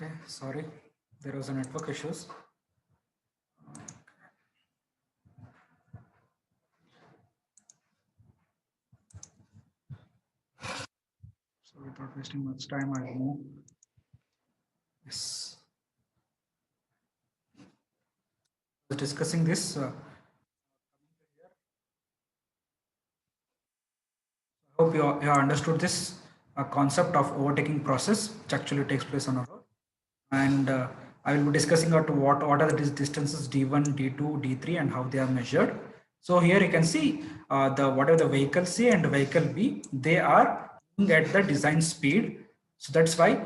Okay, sorry, there was a network issues. So without wasting much time, I'll move. Yes. Discussing this, I hope you understood this concept of overtaking process, which actually takes place on a road. And I will be discussing about what are the distances D1, D2, D3, and how they are measured. So here you can see the whatever the vehicle C and vehicle B, they are moving at the design speed. So that's why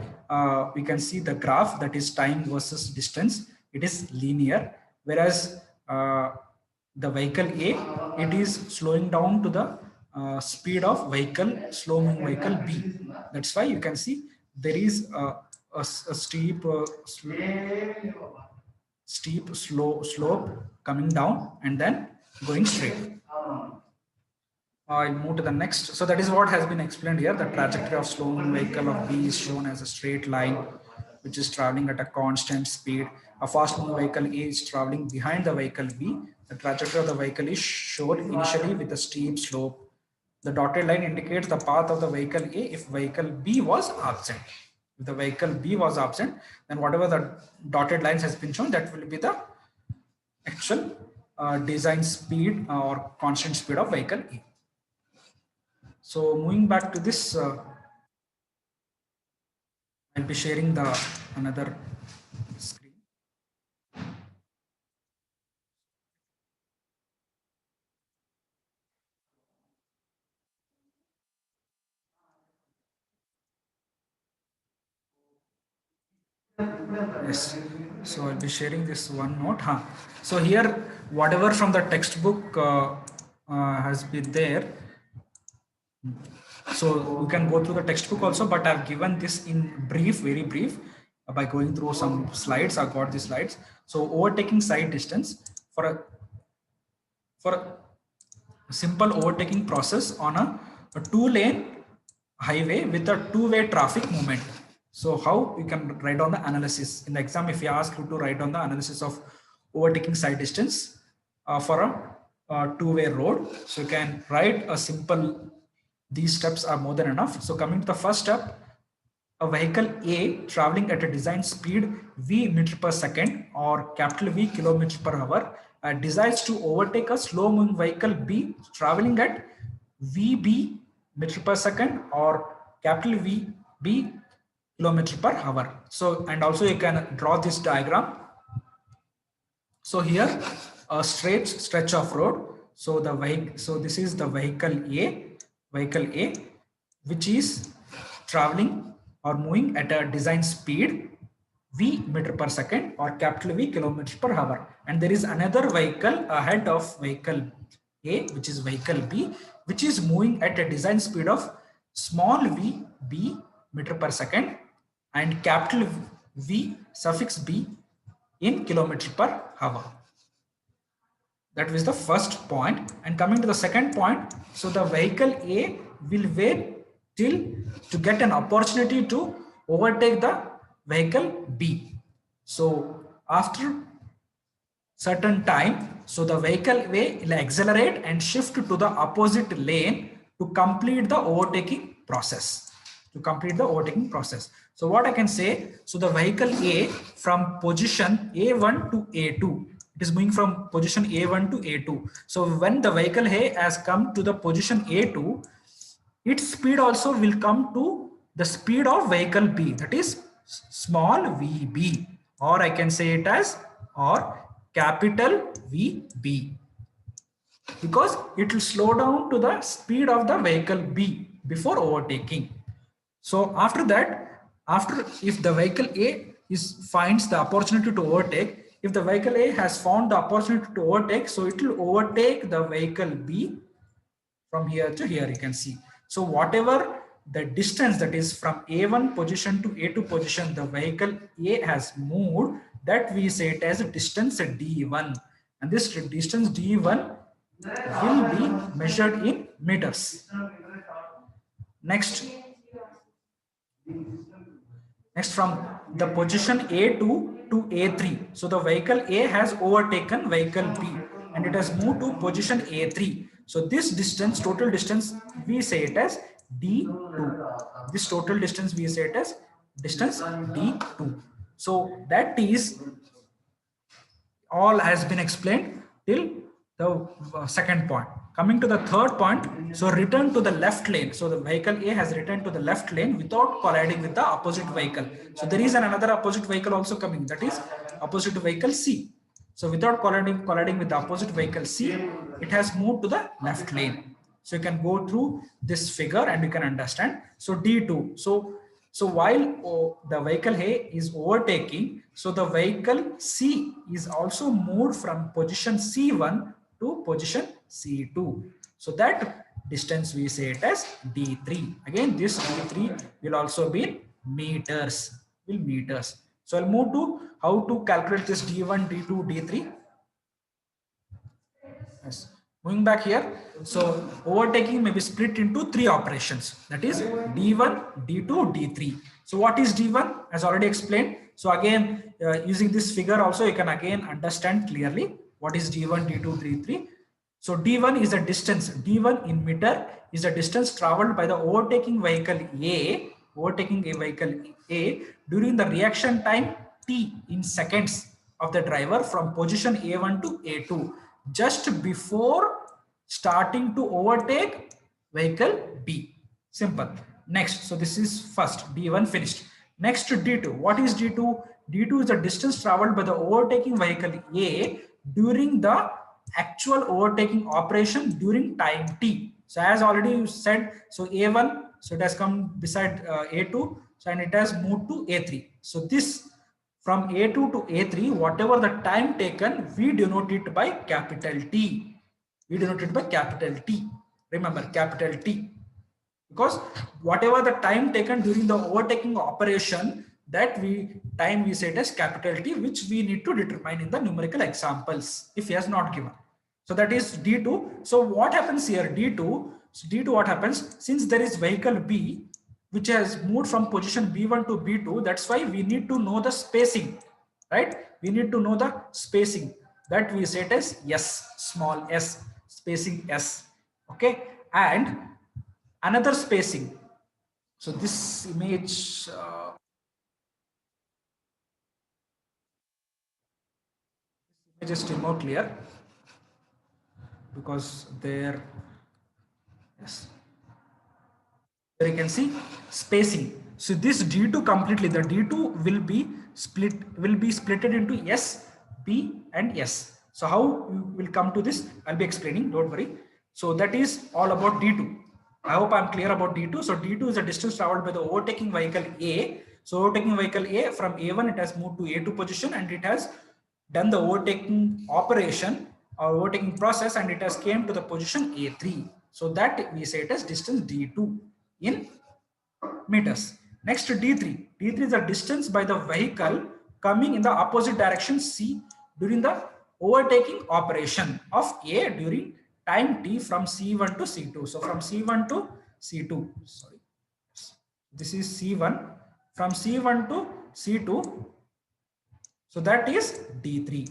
we can see the graph, that is time versus distance. It is linear, whereas the vehicle A, it is slowing down to the speed of vehicle, slow moving vehicle B. That's why you can see there is a steep slope coming down and then going straight. I'll move to the next. So that is what has been explained here. The trajectory of slow moving vehicle of B is shown as a straight line, which is traveling at a constant speed. A fast moving vehicle A is traveling behind the vehicle B. The trajectory of the vehicle is shown initially with a steep slope. The dotted line indicates the path of the vehicle A if vehicle B was absent. If the vehicle B was absent, then whatever the dotted lines has been shown, that will be the actual design speed or constant speed of vehicle A. So moving back to this, I'll be sharing the another screen. Yes. So I'll be sharing this one note. Huh. So here, whatever from the textbook has been there. So you can go through the textbook also, but I've given this in brief, very brief, by going through some slides. I've got the slides. So overtaking side distance for a simple overtaking process on a two-lane highway with a two-way traffic movement. So how you can write down the analysis in the exam? If you ask you to write down the analysis of overtaking side distance for a two-way road, so you can write a simple. These steps are more than enough. So coming to the first step, a vehicle A traveling at a design speed V meter per second or capital V kilometer per hour decides to overtake a slow moving vehicle B traveling at VB meter per second or capital VB kilometer per hour. So, and also you can draw this diagram. So here a straight stretch of road. So the vehicle, so this is the vehicle A, which is traveling or moving at a design speed V meter per second or capital V kilometer per hour. And there is another vehicle ahead of vehicle A, which is vehicle B, which is moving at a design speed of small v B meter per second and capital V suffix B in kilometer per hour. That was the first point. And coming to the second point, so the vehicle A will wait till to get an opportunity to overtake the vehicle B. So after certain time, so the vehicle A will accelerate and shift to the opposite lane to complete the overtaking process. So what I can say, so the vehicle A from position A1 to A2, it is moving from position A1 to A2. So when the vehicle A has come to the position A2, its speed also will come to the speed of vehicle B, that is small vb, or I can say it as or capital VB, because it will slow down to the speed of the vehicle B before overtaking. So after that, after if the vehicle A finds the opportunity to overtake, if the vehicle A has found the opportunity to overtake, so it will overtake the vehicle B from here to here, you can see. So whatever the distance that is from A1 position to A2 position the vehicle A has moved, that we say it as a distance D1, and this distance D1 will be measured in meters. Next, Next, from the position A2 to A3. So the vehicle A has overtaken vehicle B and it has moved to position A3. So this distance, total distance, we say it as D2. This total distance, we say it as distance D2. So that is all has been explained till the second point. Coming to the third point, so return to the left lane. So the vehicle A has returned to the left lane without colliding with the opposite vehicle. So there is another opposite vehicle also coming, that is opposite vehicle C. So without colliding with the opposite vehicle C, it has moved to the left lane. So you can go through this figure and you can understand. So D2. So while the vehicle A is overtaking, so the vehicle C is also moved from position C1 to position C2. So that distance we say it as D3. Again, this D3 will also be meters. So I'll move to how to calculate this D1, D2, D3. Yes. Moving back here, so overtaking may be split into three operations, that is D1, D2, D3. So what is D1? As already explained. So again, using this figure also, you can again understand clearly what is D1, D2, D3. So D1 is a distance, D1 in meter is a distance traveled by the overtaking vehicle A, during the reaction time T in seconds of the driver from position A1 to A2 just before starting to overtake vehicle B. Simple. Next, so this is first D1 finished. Next D2. What is D2? D2 is the distance traveled by the overtaking vehicle A during the actual overtaking operation during time T. So as already said, so A1, so it has come beside A2, so and it has moved to A3. So this from A2 to A3, whatever the time taken, we denote it by capital T. We denote it by capital T. Remember, capital T. Because whatever the time taken during the overtaking operation, that time we set as capital T, which we need to determine in the numerical examples if he has not given. So that is D2. So what happens here? D2. So D2, what happens? Since there is vehicle B, which has moved from position B1 to B2, that's why we need to know the spacing, right? We need to know the spacing, that we set as S, small s, spacing S. Okay. And another spacing. So this image is still more clear because there, yes, there you can see spacing. So this D2 completely, the D2 will be splitted into S, B and S. So how we will come to this, I'll be explaining, don't worry. So that is all about D2. I hope I'm clear about D2. So D2 is the distance traveled by the overtaking vehicle A. So overtaking vehicle A, from A1 it has moved to A2 position and it has done the overtaking operation or overtaking process and it has came to the position A3. So that we say it as distance D2 in meters. Next D3. D3 is the distance by the vehicle coming in the opposite direction C during the overtaking operation of A during time T from C1 to C2. So from C1 to C2, sorry, this is C1, from C1 to C2. So that is D3.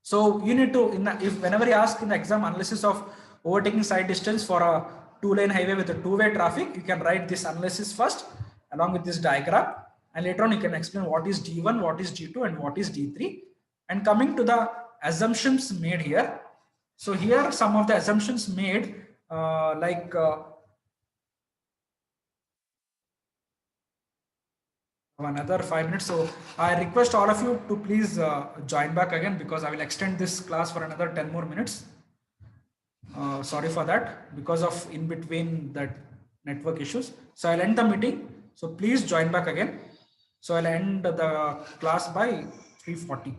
So you need to, if whenever you ask in the exam analysis of overtaking side distance for a two-lane highway with a two-way traffic, you can write this analysis first along with this diagram, and later on you can explain what is D1, what is D2, and what is D3. And coming to the assumptions made here. So here some of the assumptions made another 5 minutes. So I request all of you to please join back again because I will extend this class for another 10 more minutes. Sorry for that because of in between that network issues. So I'll end the meeting. So please join back again. So I'll end the class by 3:40.